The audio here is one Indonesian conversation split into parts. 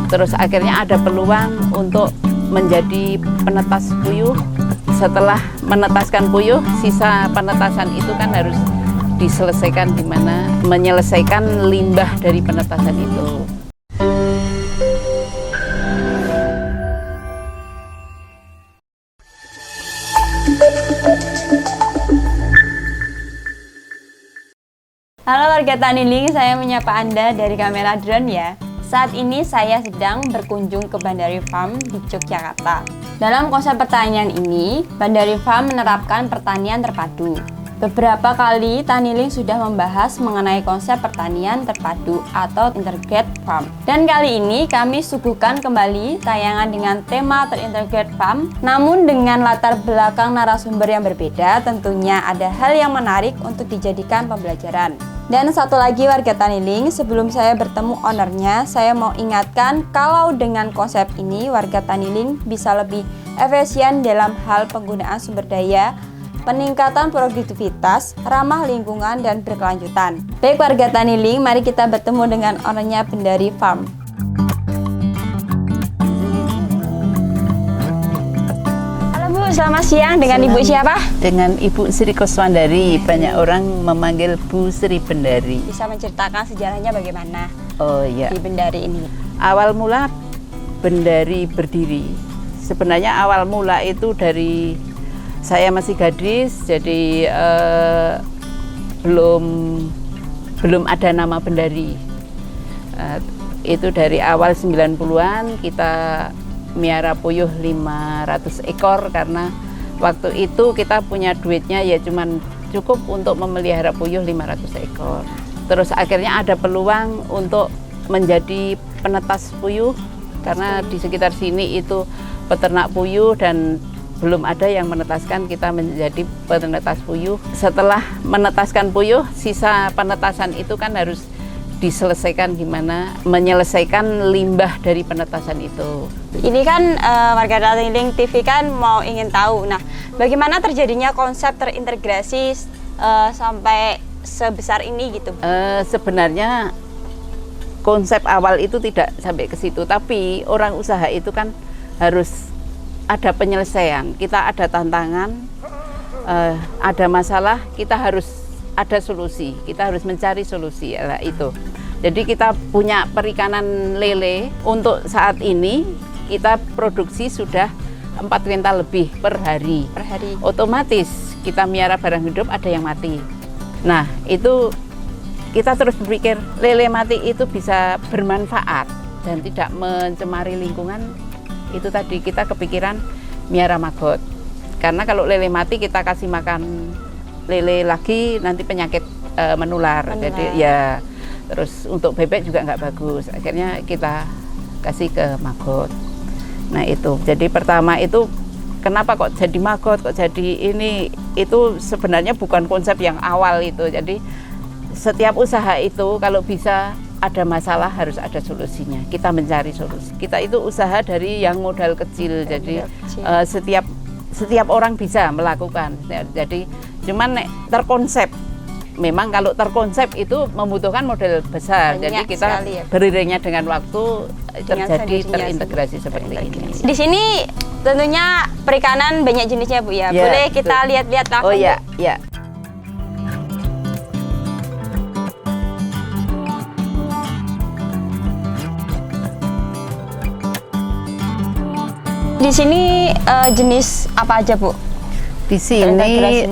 Terus akhirnya ada peluang untuk menjadi penetas puyuh. Setelah menetaskan puyuh, sisa penetasan itu kan harus diselesaikan, gimana menyelesaikan limbah dari penetasan itu. Halo warga Taniling, saya menyapa Anda dari kamera drone ya. Saat ini saya sedang berkunjung ke Bandari Farm di Yogyakarta. Dalam konsep pertanian ini, Bandari Farm menerapkan pertanian terpadu. Beberapa kali Taniling sudah membahas mengenai konsep pertanian terpadu atau integrated farm. Dan kali ini kami suguhkan kembali tayangan dengan tema terintegrated farm, namun dengan latar belakang narasumber yang berbeda. Tentunya ada hal yang menarik untuk dijadikan pembelajaran. Dan satu lagi warga Taniling, sebelum saya bertemu ownernya, saya mau ingatkan kalau dengan konsep ini warga Taniling bisa lebih efisien dalam hal penggunaan sumber daya, peningkatan produktivitas, ramah lingkungan, dan berkelanjutan. Baik warga Taniling, mari kita bertemu dengan ownernya Bandari Farm. Halo Bu, selamat siang. Dengan Ibu siapa? Dengan Ibu Sri Kuswandari, banyak orang memanggil Bu Sri Bandari. Bisa menceritakan sejarahnya bagaimana Oh iya. di Bandari ini? Awal mula Bandari berdiri. Sebenarnya awal mula itu dari saya masih gadis, jadi belum ada nama Bandari. Itu dari awal 90-an kita miara puyuh 500 ekor karena waktu itu kita punya duitnya ya cuman cukup untuk memelihara puyuh 500 ekor. Terus akhirnya ada peluang untuk menjadi penetas puyuh karena di sekitar sini itu peternak puyuh dan belum ada yang menetaskan, kita menjadi penetas puyuh. Setelah menetaskan puyuh, sisa penetasan itu kan harus diselesaikan, gimana menyelesaikan limbah dari penetasan itu. Ini kan warga Taniling TV kan mau ingin tahu, nah bagaimana terjadinya konsep terintegrasi sampai sebesar ini gitu? Sebenarnya konsep awal itu tidak sampai ke situ, tapi orang usaha itu kan harus ada penyelesaian, kita ada tantangan, ada masalah, kita harus ada solusi, kita harus mencari solusi ya, itu. Jadi kita punya perikanan lele, untuk saat ini kita produksi sudah 4 kuintal lebih per hari. Per hari. Otomatis kita miara barang hidup ada yang mati. Nah itu kita terus berpikir lele mati itu bisa bermanfaat dan tidak mencemari lingkungan. Itu tadi kita kepikiran miara maggot, karena kalau lele mati kita kasih makan lele lagi nanti penyakit menular. Jadi ya terus untuk bebek juga nggak bagus, akhirnya kita kasih ke maggot. Nah itu jadi pertama itu kenapa kok jadi maggot, kok jadi ini, itu sebenarnya bukan konsep yang awal itu. Jadi setiap usaha itu kalau bisa ada masalah harus ada solusinya. Kita mencari solusi. Kita itu usaha dari yang modal kecil. Jadi setiap orang bisa melakukan. Jadi cuman terkonsep. Memang kalau terkonsep itu membutuhkan modal besar. Banyak jadi kita beriringnya dengan waktu terjadi terintegrasi seperti ini. Di sini tentunya perikanan banyak jenisnya Bu ya. Ya, boleh kita lihat-lihat langsung? Oh ya, ya. Di sini jenis apa aja Bu? Di sini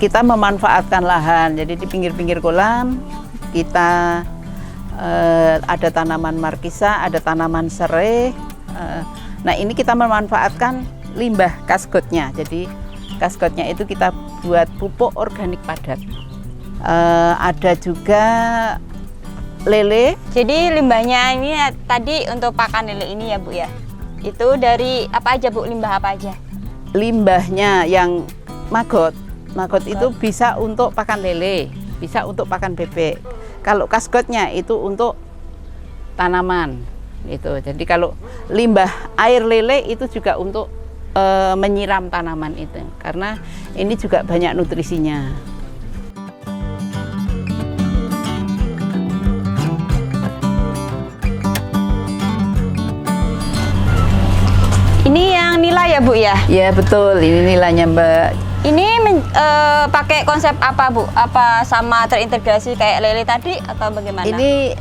kita memanfaatkan lahan. Jadi di pinggir-pinggir kolam kita ada tanaman markisa, ada tanaman serai. Nah ini kita memanfaatkan limbah kaskotnya. Jadi kaskotnya itu kita buat pupuk organik padat. Ada juga lele. Jadi limbahnya ini tadi untuk pakan lele ini ya Bu ya? Itu dari apa aja Bu, limbah apa aja? Limbahnya yang maggot itu bisa untuk pakan lele, bisa untuk pakan bebek. Kalau kaskotnya itu untuk tanaman itu. Jadi kalau limbah air lele itu juga untuk menyiram tanaman itu, karena ini juga banyak nutrisinya. ya Bu ya? Ya betul, ini nilainya Mbak. Ini pakai konsep apa Bu? Apa sama terintegrasi kayak lele tadi atau bagaimana? Ini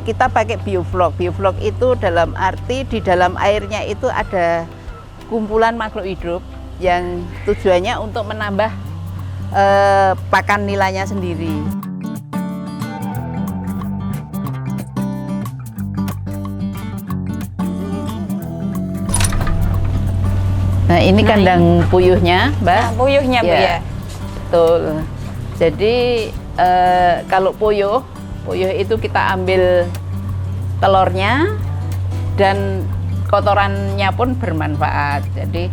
kita pakai bioflok. Bioflok itu dalam arti di dalam airnya itu ada kumpulan makrohidup yang tujuannya untuk menambah pakan nilainya sendiri. Nah ini kandang puyuhnya, Mbak. Nah, puyuhnya Bu ya. Betul. Jadi kalau puyuh itu kita ambil telurnya dan kotorannya pun bermanfaat. Jadi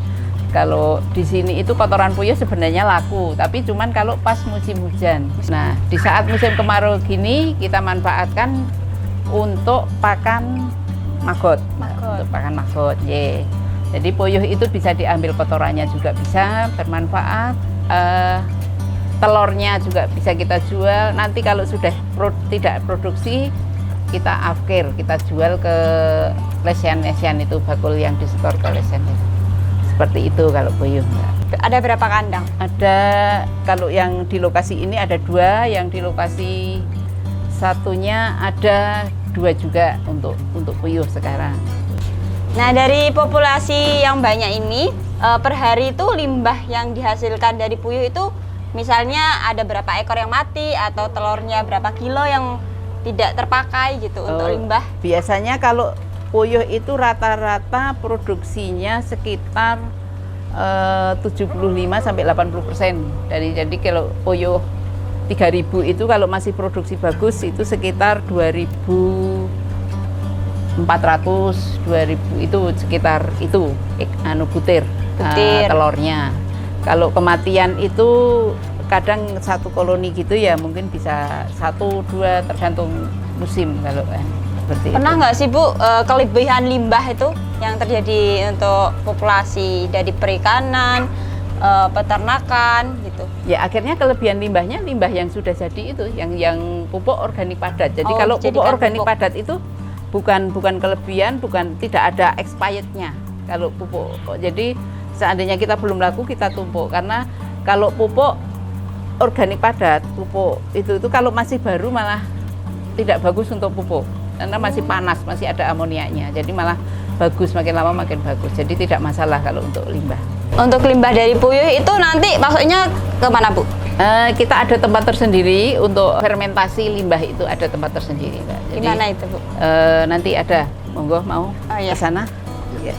kalau di sini itu kotoran puyuh sebenarnya laku, tapi cuman kalau pas musim hujan. Nah di saat musim kemarau gini kita manfaatkan untuk pakan maggot. Untuk pakan maggot, yeah. Jadi puyuh itu bisa diambil kotorannya juga bisa bermanfaat, telurnya juga bisa kita jual. Nanti kalau sudah tidak produksi, kita afkir, kita jual ke lesian-lesian itu, bakul yang disetor ke lesian itu. Seperti itu kalau puyuh. Ada berapa kandang? Ada, kalau yang di lokasi ini ada 2, yang di lokasi satunya ada 2 juga untuk puyuh sekarang. Nah, dari populasi yang banyak ini, per hari itu limbah yang dihasilkan dari puyuh itu misalnya ada berapa ekor yang mati atau telurnya berapa kilo yang tidak terpakai gitu untuk limbah? Biasanya kalau puyuh itu rata-rata produksinya sekitar 75-80%. Jadi kalau puyuh 3.000 itu kalau masih produksi bagus itu sekitar 2.400, 2.000 itu sekitar itu butir. Telurnya. Kalau kematian itu kadang satu koloni gitu ya mungkin bisa 1-2 tergantung musim kalau seperti Pernah itu. nggak sih Bu kelebihan limbah itu yang terjadi untuk populasi dari perikanan, peternakan gitu? Ya akhirnya kelebihan limbahnya limbah yang sudah jadi itu yang pupuk organik padat. Jadi kalau pupuk organik padat itu bukan kelebihan, tidak ada expirednya kalau pupuk. Jadi seandainya kita belum laku kita tumpuk, karena kalau pupuk organik padat, pupuk itu kalau masih baru malah tidak bagus untuk pupuk karena masih panas, masih ada amoniaknya. Jadi malah bagus, makin lama makin bagus. Jadi tidak masalah kalau untuk limbah. Untuk limbah dari puyuh itu nanti masuknya ke mana Bu? Kita ada tempat tersendiri untuk fermentasi limbah, itu ada tempat tersendiri, Mbak. Jadi, di mana itu Bu? Nanti ada, monggo mau iya. ke sana. Ya.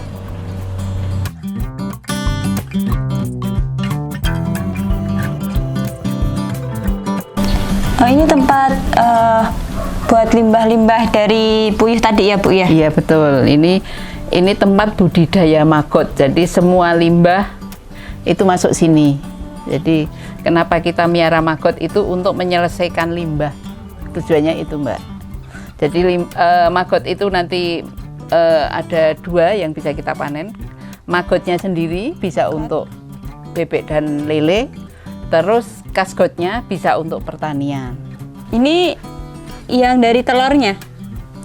Oh ini tempat buat limbah-limbah dari puyuh tadi ya Bu ya? Iya betul. Ini tempat budidaya maggot. Jadi semua limbah itu masuk sini. Jadi kenapa kita miara maggot itu untuk menyelesaikan limbah. Tujuannya itu Mbak. Jadi maggot itu nanti ada 2 yang bisa kita panen. Maggotnya sendiri bisa untuk bebek dan lele. Terus kasgotnya bisa untuk pertanian. Ini yang dari telurnya?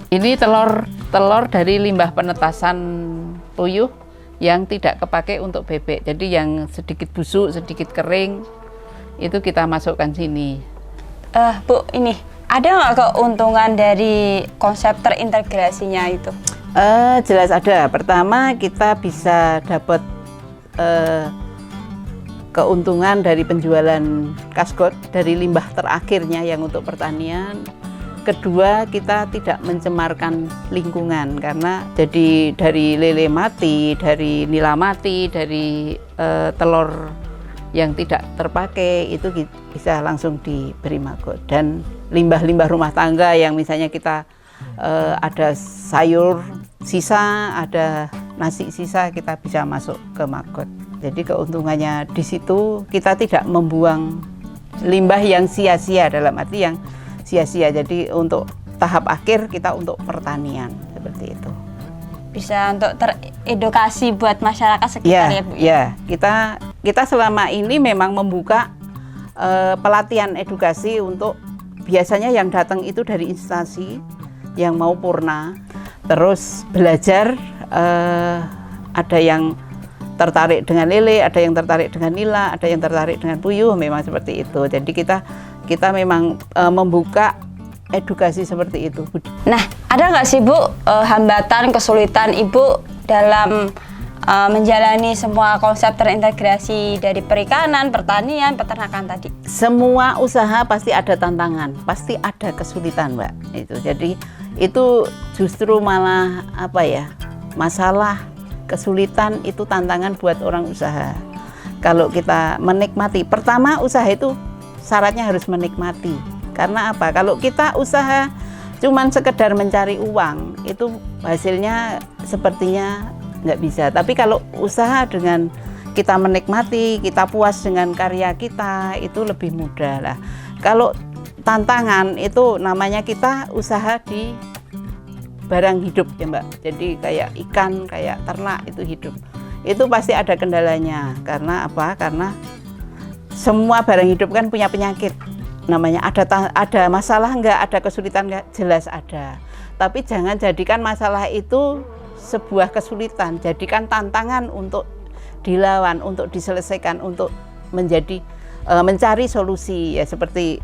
Ini telur dari limbah penetasan puyuh yang tidak kepake untuk bebek. Jadi yang sedikit busuk, sedikit kering itu kita masukkan sini. Bu, ini ada nggak keuntungan dari konsep terintegrasinya itu? Jelas ada. Pertama kita bisa dapat keuntungan dari penjualan kasgot dari limbah terakhirnya yang untuk pertanian. Kedua, kita tidak mencemarkan lingkungan karena jadi dari lele mati, dari nila mati, dari telur yang tidak terpakai itu bisa langsung diberi maggot. Dan limbah-limbah rumah tangga yang misalnya kita ada sayur sisa, ada nasi sisa, kita bisa masuk ke maggot. Jadi keuntungannya di situ kita tidak membuang limbah yang sia-sia, dalam arti yang sia-sia. Jadi untuk tahap akhir kita untuk pertanian seperti itu. Bisa untuk teredukasi buat masyarakat sekitar ya Bu? Ya, kita selama ini memang membuka pelatihan edukasi untuk biasanya yang datang itu dari instansi yang mau purna, terus belajar ada yang tertarik dengan lele, ada yang tertarik dengan nila, ada yang tertarik dengan puyuh, memang seperti itu. Jadi kita memang membuka edukasi seperti itu. Nah, ada nggak sih Bu hambatan, kesulitan Ibu dalam menjalani semua konsep terintegrasi dari perikanan, pertanian, peternakan tadi? Semua usaha pasti ada tantangan, pasti ada kesulitan, Mbak. Itu. Jadi itu justru malah masalah, kesulitan itu tantangan buat orang usaha. Kalau kita menikmati, pertama usaha itu syaratnya harus menikmati. Karena apa? Kalau kita usaha cuman sekedar mencari uang, itu hasilnya sepertinya nggak bisa. Tapi kalau usaha dengan kita menikmati, kita puas dengan karya kita, itu lebih mudah lah. Kalau tantangan itu namanya kita usaha di barang hidup ya Mbak. Jadi kayak ikan, kayak ternak itu hidup. Itu pasti ada kendalanya. Karena apa? Karena semua barang hidup kan punya penyakit. Namanya ada masalah enggak, ada kesulitan enggak? Jelas ada. Tapi jangan jadikan masalah itu sebuah kesulitan. Jadikan tantangan untuk dilawan, untuk diselesaikan, untuk mencari solusi ya, seperti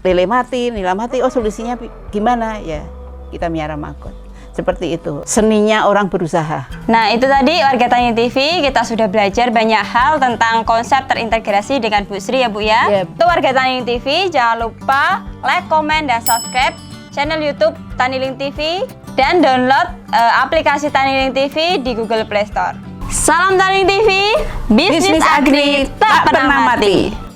lele mati, nila mati. Oh, solusinya gimana ya? Kita miara maggot. Seperti itu. Seninya orang berusaha. Nah, itu tadi Warga Tani TV, kita sudah belajar banyak hal tentang konsep terintegrasi dengan Bu Sri ya Bu ya. Yep. Untuk Warga Tani TV, jangan lupa like, komen, dan subscribe channel YouTube Taniling TV dan download aplikasi Taniling TV di Google Play Store. Salam Taniling TV, bisnis agri tak pernah mati.